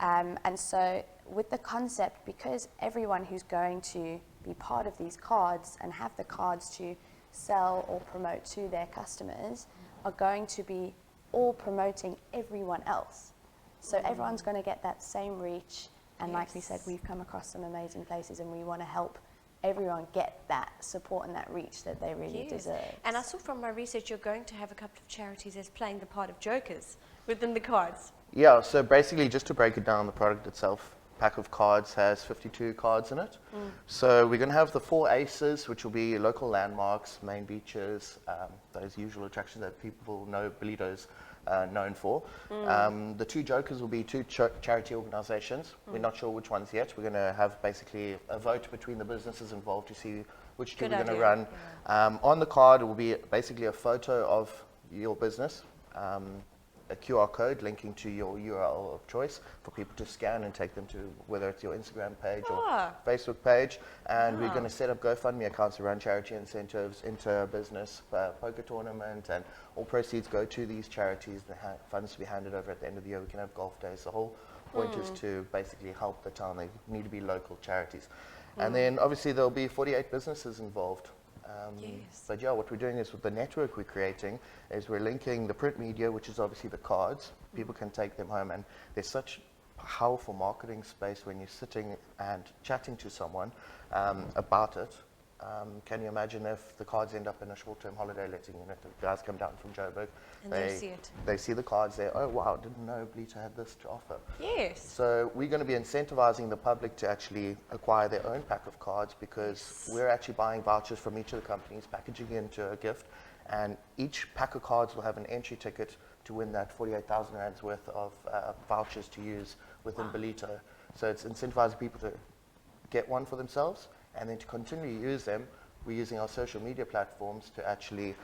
And so with the concept, because everyone who's going to be part of these cards and have the cards to sell or promote to their customers are going to be all promoting everyone else. So everyone's going to get that same reach. And like we said, we've come across some amazing places and we want to help everyone get that support and that reach that they really deserve. And I saw from my research you're going to have a couple of charities as playing the part of jokers within the cards. Yeah, so basically just to break it down, the product itself, pack of cards has 52 cards in it. So we're going to have the 4 aces, which will be local landmarks, main beaches, those usual attractions that people know Ballito's known for. The 2 jokers will be 2 charity organizations. We're not sure which ones yet. We're going to have basically a vote between the businesses involved to see which 2 we're going to run. On the card will be basically a photo of your business, a QR code linking to your URL of choice for people to scan and take them to whether it's your Instagram page or Facebook page. And we're going to set up GoFundMe accounts to run charity incentives, inter-business poker tournament, and all proceeds go to these charities. The funds to be handed over at the end of the year. We can have golf days. The whole point is to basically help the town. They need to be local charities. And then obviously there'll be 48 businesses involved. But yeah, what we're doing is with the network we're creating is we're linking the print media, which is obviously the cards. People can take them home, and there's such powerful marketing space when you're sitting and chatting to someone about it. Can you imagine if the cards end up in a short-term holiday letting unit? The guys come down from Joburg, and they see it. They see the cards there. Oh wow, didn't know Ballito had this to offer. Yes. So we're going to be incentivizing the public to actually acquire their own pack of cards, because we're actually buying vouchers from each of the companies, packaging it into a gift, and each pack of cards will have an entry ticket to win that 48,000 rands worth of vouchers to use within Ballito. So it's incentivizing people to get one for themselves, and then to continually use them. We're using our social media platforms to actually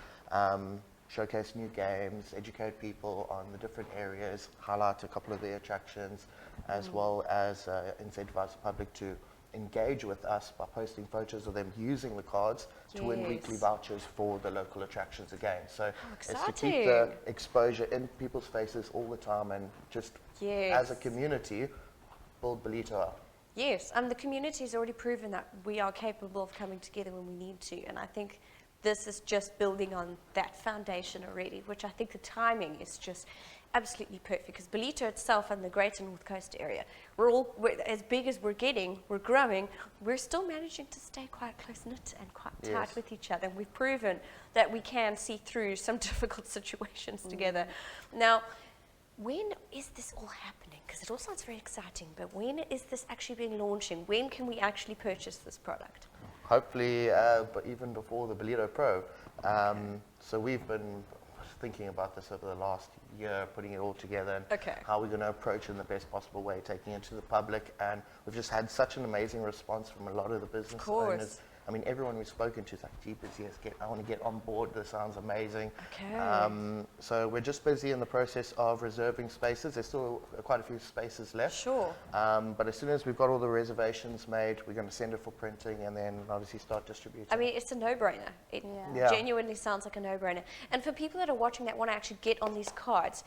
showcase new games, educate people on the different areas, highlight a couple of the attractions, as well as incentivize the public to engage with us by posting photos of them using the cards to win weekly vouchers for the local attractions again. So it's to keep the exposure in people's faces all the time, and just as a community build Ballito up. Yes, the community has already proven that we are capable of coming together when we need to, and I think this is just building on that foundation already, which I think the timing is just absolutely perfect, because Ballito itself and the Greater North Coast area, we're as big as we're getting, we're growing, we're still managing to stay quite close-knit and quite tight with each other. And we've proven that we can see through some difficult situations together. Now, when is this all happening? Because it all sounds very exciting, but when is this actually being launching? When can we actually purchase this product? Hopefully, but even before the Ballito Pro. So we've been thinking about this over the last year, putting it all together, and how we're going to approach it in the best possible way, taking it to the public. And we've just had such an amazing response from a lot of the business owners. I mean, everyone we've spoken to is like, jeepers, yes, I want to get on board. This sounds amazing. So we're just busy in the process of reserving spaces. There's still quite a few spaces left. But as soon as we've got all the reservations made, we're going to send it for printing and then obviously start distributing. I mean, it's a no-brainer. It genuinely sounds like a no-brainer. And for people that are watching that want to actually get on these cards,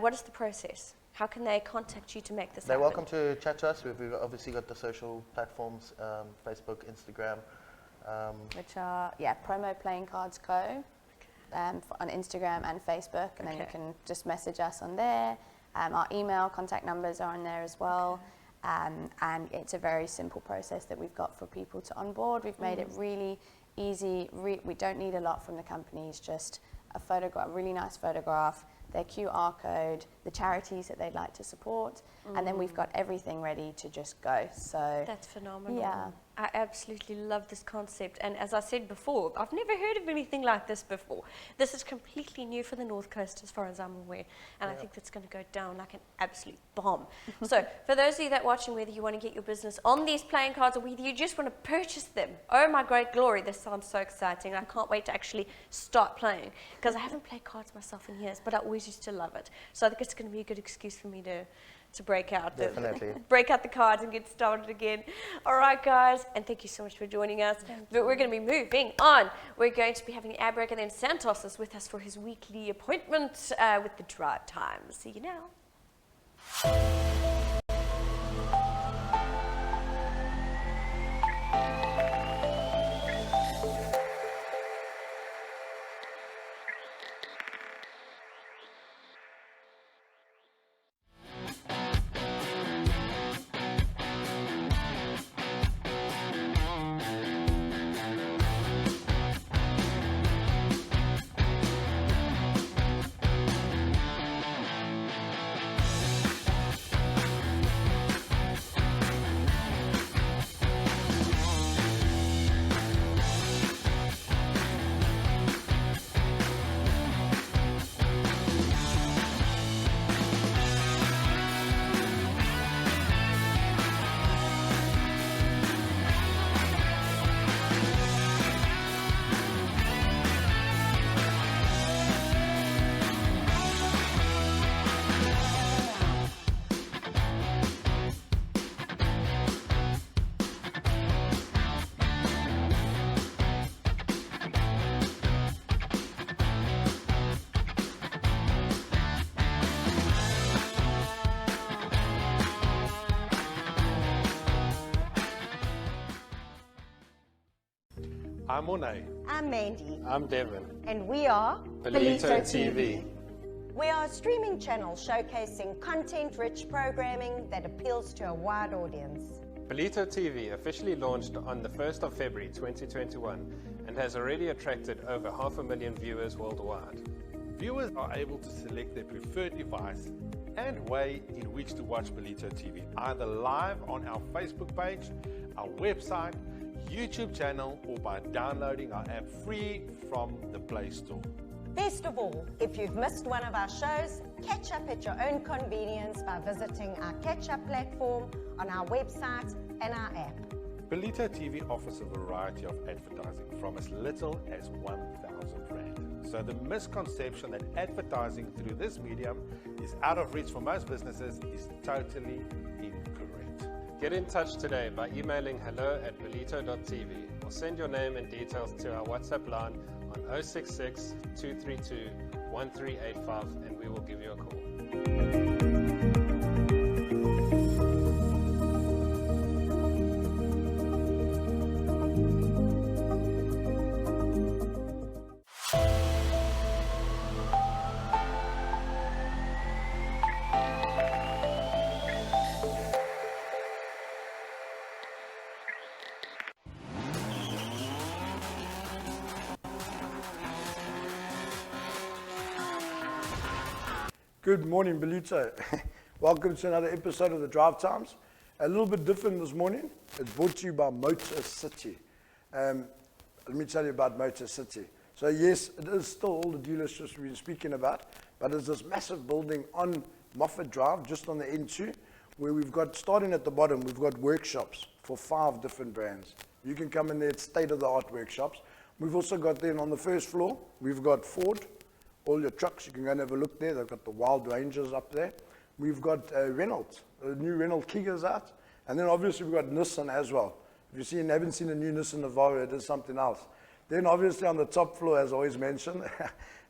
what is the process? How can they contact you to make this happen? They're welcome to chat to us. We've obviously got the social platforms, Facebook, Instagram. Which are, Promo Playing Cards Co. On Instagram and Facebook. And then you can just message us on there. Our email contact numbers are on there as well. And it's a very simple process that we've got for people to onboard. We've made it really easy. We don't need a lot from the companies, just a photograph, a really nice photograph, their QR code, the charities that they'd like to support, and then we've got everything ready to just go. So that's phenomenal. I absolutely love this concept, and as I said before, I've never heard of anything like this before. This is completely new for the North Coast as far as I'm aware, and I think that's going to go down like an absolute bomb. So for those of you that are watching, whether you want to get your business on these playing cards or whether you just want to purchase them, oh my great glory, this sounds so exciting. I can't wait to actually start playing, because I haven't played cards myself in years, but I always used to love it. So I think it's going to be a good excuse for me to break out break out the cards and get started again. All right, guys, and thank you so much for joining us. But we're going to be moving on. We're going to be having an ad break, and then Santos is with us for his weekly appointment with the drive time. See you now. I'm Monet. I'm Mandy. I'm Devon. And we are Ballito TV. We are a streaming channel showcasing content-rich programming that appeals to a wide audience. Ballito TV officially launched on the 1st of February 2021 and has already attracted over 500,000 viewers worldwide. Viewers are able to select their preferred device and way in which to watch Ballito TV, either live on our Facebook page, our website, YouTube channel, or by downloading our app free from the Play Store. Best of all, if you've missed one of our shows, catch up at your own convenience by visiting our catch-up platform on our website and our app. Ballito TV offers a variety of advertising from as little as 1,000 Rand. So the misconception that advertising through this medium is out of reach for most businesses is totally incorrect. Get in touch today by emailing hello@ballito.tv or send your name and details to our WhatsApp line on 066 232 1385 and we will give you a call. Good morning, Ballito. Welcome to another episode of the Drive Times. A little bit different this morning. It's brought to you by Motor City. Let me tell you about Motor City. So yes, it is still all the dealerships we've been speaking about, but it's this massive building on Moffat Drive, just on the N2, where we've got, starting at the bottom, we've got workshops for 5 different brands. You can come in there, it's state-of-the-art workshops. We've also got then on the first floor, we've got Ford. All your trucks, you can go and have a look there. They've got the Wild Rangers up there. We've got Renault, the new Renault Kigas out. And then obviously we've got Nissan as well. If you haven't seen a new Nissan Navara, it is something else. Then obviously on the top floor, as I always mention,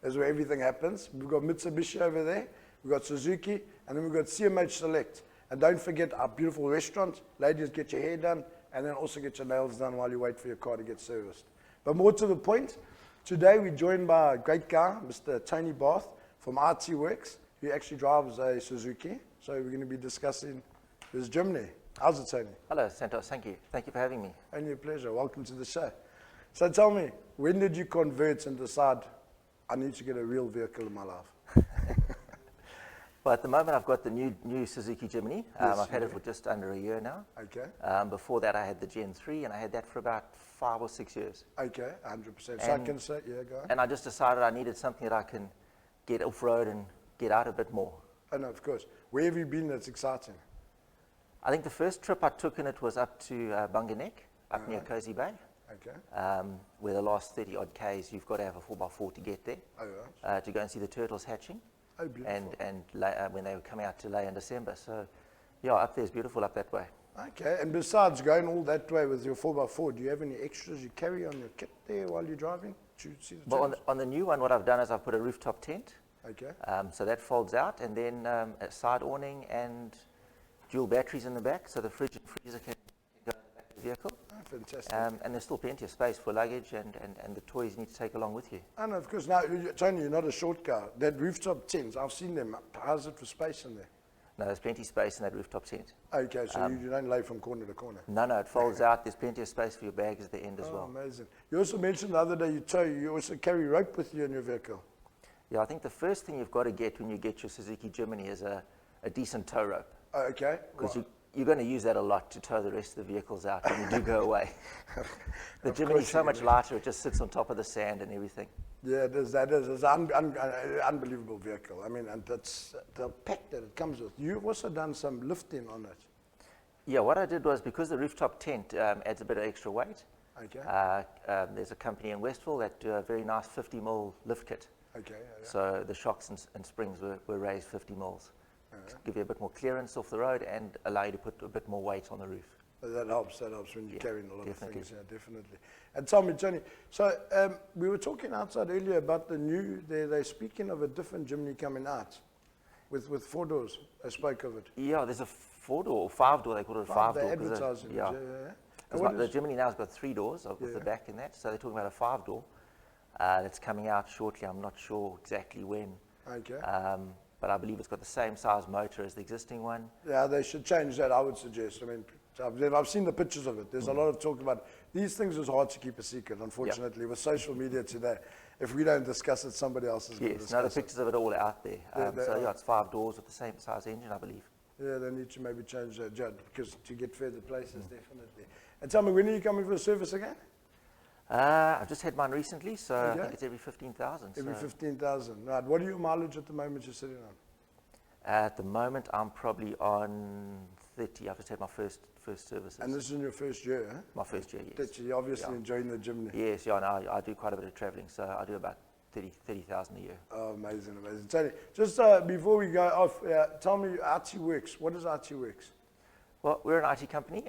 is where everything happens. We've got Mitsubishi over there. We've got Suzuki. And then we've got CMH Select. And don't forget our beautiful restaurant. Ladies, get your hair done. And then also get your nails done while you wait for your car to get serviced. But more to the point, today we're joined by a great guy, Mr. Tony Bath from RT Works, who actually drives a Suzuki. So we're going to be discussing his Jimny. How's it, Tony? Hello, Santos. Thank you. Thank you for having me. Only a pleasure. Welcome to the show. So tell me, when did you convert and decide, I need to get a real vehicle in my life? Well, at the moment, I've got the new Suzuki Jimny. I've had it for just under a year now. Okay. Before that, I had the Gen 3, and I had that for about 5 or 6 years. Okay, 100%. So I can say, yeah, go on. And I just decided I needed something that I can get off-road and get out a bit more. Oh, no, of course. Where have you been that's exciting? I think the first trip I took in it was up to Bunganek, up near Cozy Bay. Okay. Where the last 30-odd Ks, you've got to have a 4x4 to get there. Oh, right. To go and see the turtles hatching. Oh, beautiful. And when they were coming out to lay in December. So, yeah, up there is beautiful up that way. Okay, and besides going all that way with your 4x4, do you have any extras you carry on your kit there while you're driving? To see the well, on the new one, what I've done is I've put a rooftop tent. Okay. So that folds out, and then a side awning and dual batteries in the back, so the fridge and freezer can go in the back of the vehicle. Oh, fantastic. And there's still plenty of space for luggage and the toys you need to take along with you. And of course, now, Tony, you're not a short guy. That rooftop tent, I've seen them. How's it for space in there? No, there's plenty of space in that rooftop tent. Okay, so you don't lay from corner to corner? No, it folds out. There's plenty of space for your bags at the end as well. Amazing. You also mentioned the other day you also carry rope with you in your vehicle. Yeah, I think the first thing you've got to get when you get your Suzuki Jimny is a decent tow rope. Oh, okay. Because you're going to use that a lot to tow the rest of the vehicles out when you do go away. The Jimny is so much lighter, it just sits on top of the sand and everything. Yeah, it is. That is. It's an unbelievable vehicle. I mean, and that's the pack that it comes with. You've also done some lifting on it. Yeah, what I did was, because the rooftop tent adds a bit of extra weight, okay. There's a company in Westville that do a very nice 50mm lift kit. Okay. So the shocks and springs were raised 50 mils. To give you a bit more clearance off the road and allow you to put a bit more weight on the roof. That helps when you're carrying a lot definitely. of things. Yeah, definitely. And tell me, Johnny, so we were talking outside earlier about the new, they're speaking of a different Jimny coming out with 4 doors. I spoke of it. Yeah, there's a 4-door or 5-door, they call it a 5-door. They're advertising. Yeah. Because the Jimny now has got 3 doors with the back in that, so they're talking about a 5-door that's coming out shortly. I'm not sure exactly when. Okay. But I believe it's got the same size motor as the existing one. Yeah, they should change that, I would suggest. I mean, I've seen the pictures of it. There's a lot of talk about it. These things is hard to keep a secret, unfortunately, with social media today. If we don't discuss it, somebody else is going to discuss it. Yes, no, the pictures of it all are out there. It's 5 doors with the same size engine, I believe. Yeah, they need to maybe change that, Judd, because to get further places, definitely. And tell me, when are you coming for a service again? I've just had mine recently, so I think it's every 15,000. Every 15,000. Right. What are your mileage at the moment you're sitting on? At the moment, I'm probably on 30. I've just had my first services. And this is in your first year, huh? My first year, yes. 30. You're obviously enjoying the gym. Yes, yeah, no, I do quite a bit of travelling, so I do about 30,000 a year. Oh, amazing, amazing. Tony, just before we go off, tell me, RT Works. What is RT Works? Well, we're an IT company.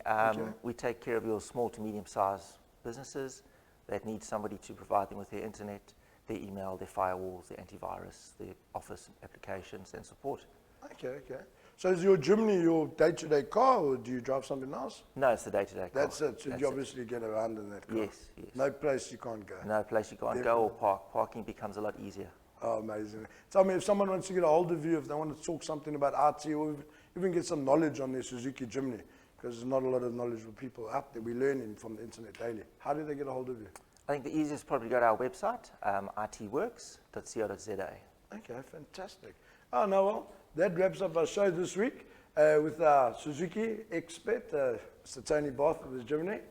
We take care of your small to medium-sized businesses that need somebody to provide them with their internet, their email, their firewalls, their antivirus, their office applications and support. Okay. So is your Jimny your day-to-day car, or do you drive something else? No, it's the day-to-day car. That's it. So you obviously get around in that car. Yes. No place you can't go. No place you can't go or park. Parking becomes a lot easier. Oh, amazing. Tell me, if someone wants to get a hold of you, if they want to talk something about RT, or even get some knowledge on their Suzuki Jimny, because there's not a lot of knowledgeable people out there. We're learning from the internet daily. How do they get a hold of you? I think the easiest is probably to go to our website, itworks.co.za. Okay, fantastic. Oh, no, well, that wraps up our show this week with our Suzuki expert, Mr. Tony Bath of his Jimny.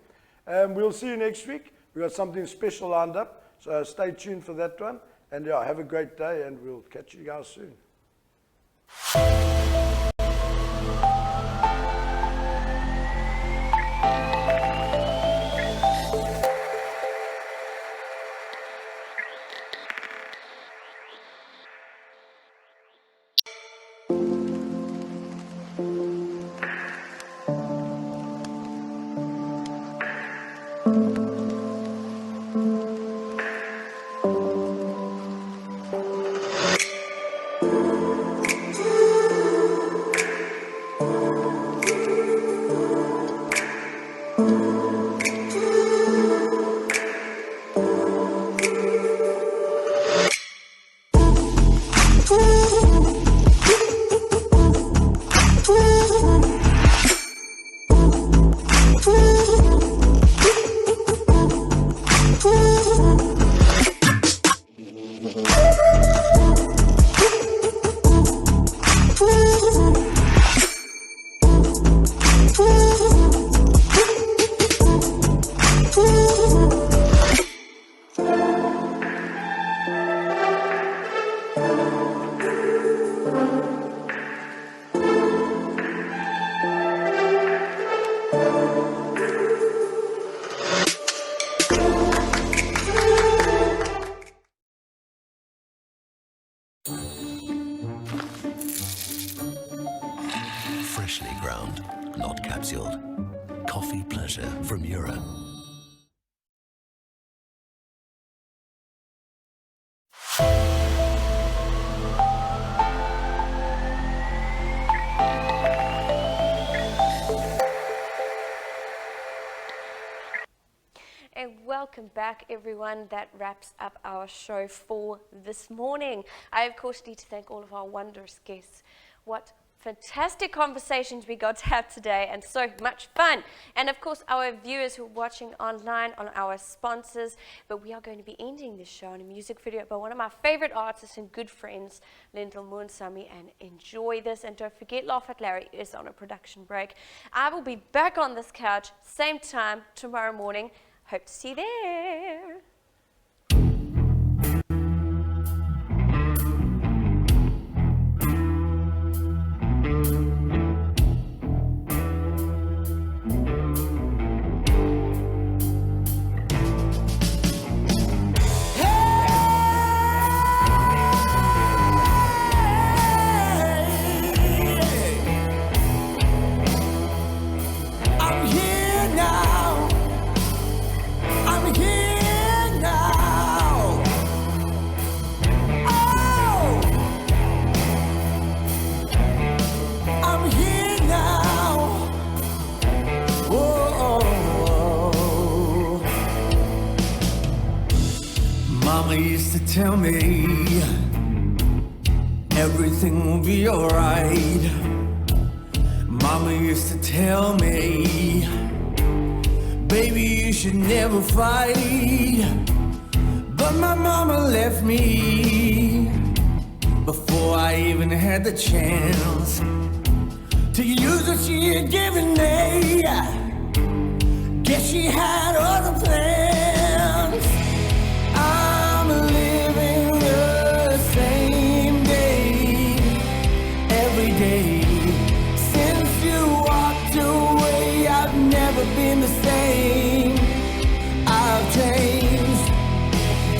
We'll see you next week. We've got something special lined up, so stay tuned for that one. And have a great day, and we'll catch you guys soon. Freshly ground, not capsuled. Coffee pleasure from Europe. And welcome back, everyone. That wraps up our show for this morning. I, of course, need to thank all of our wondrous guests. What fantastic conversations we got to have today, and so much fun. And of course, our viewers who are watching online, on our sponsors. But we are going to be ending this show in a music video by one of my favorite artists and good friends, Lendel Moonsamy, and enjoy this. And don't forget, Laugh at Larry is on a production break. I will be back on this couch, same time tomorrow morning. Hope to see you there. I'm here now. I'm here tell me everything will be alright. Mama used to tell me, baby, you should never fight. But my mama left me before I even had the chance to use what she had given me. Guess she had other plans. I'm living the same day, every day. Since you walked away, I've never been the same. I've changed.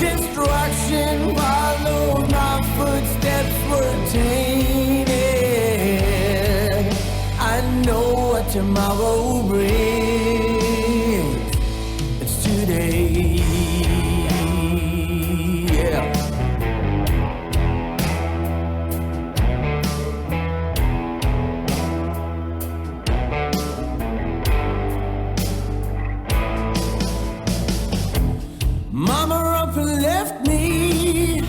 Destruction followed my footsteps were tainted. I know what tomorrow brings. It's today. Yeah. Mama up and left me,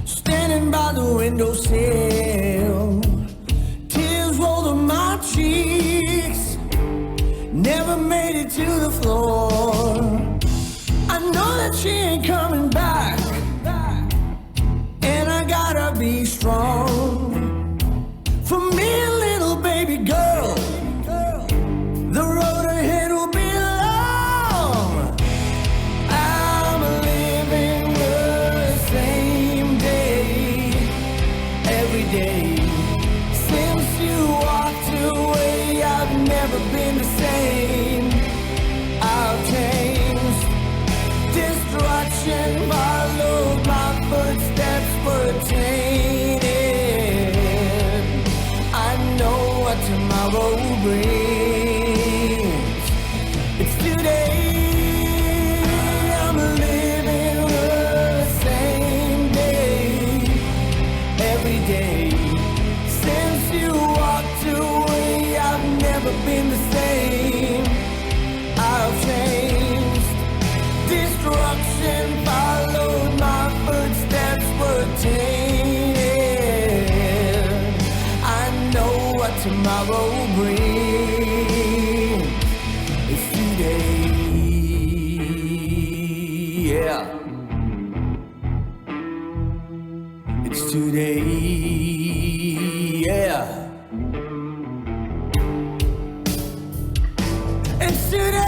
standing by the windowsill. Tears rolled on my cheeks, never made it to the floor. I know that she ain't coming back, and I gotta be strong. For me, a little baby girl, the road ahead will be long. I'm living the same day, every day. Since you walked away, I've never been the same. I've changed. Destruction followed my footsteps were tainted. I know what tomorrow brings. It's today. I'm living the same day, every day. Since you walked away, I've never been the same. I've changed. Destruction followed my footsteps were tainted. I know what tomorrow brings. It's today. Yeah. It's today. Yeah. It's today.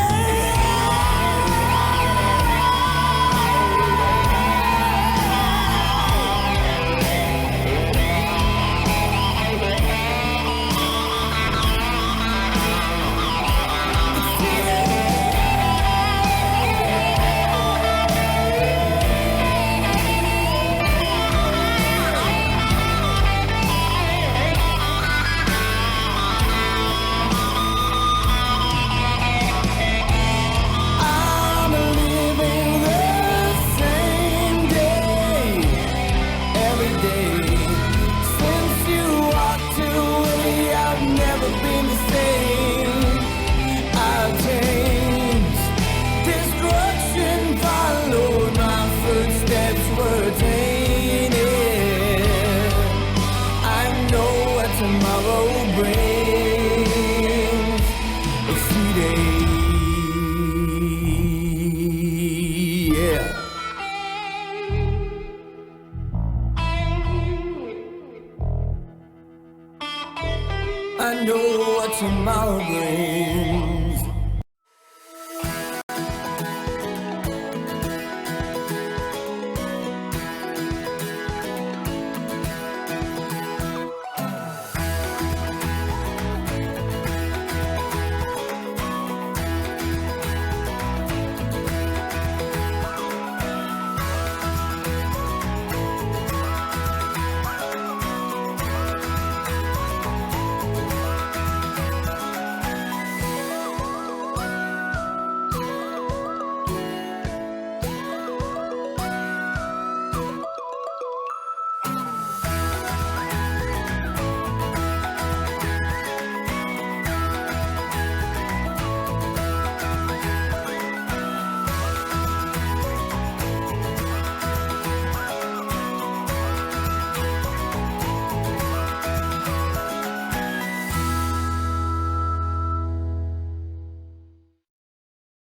I know what tomorrow brings.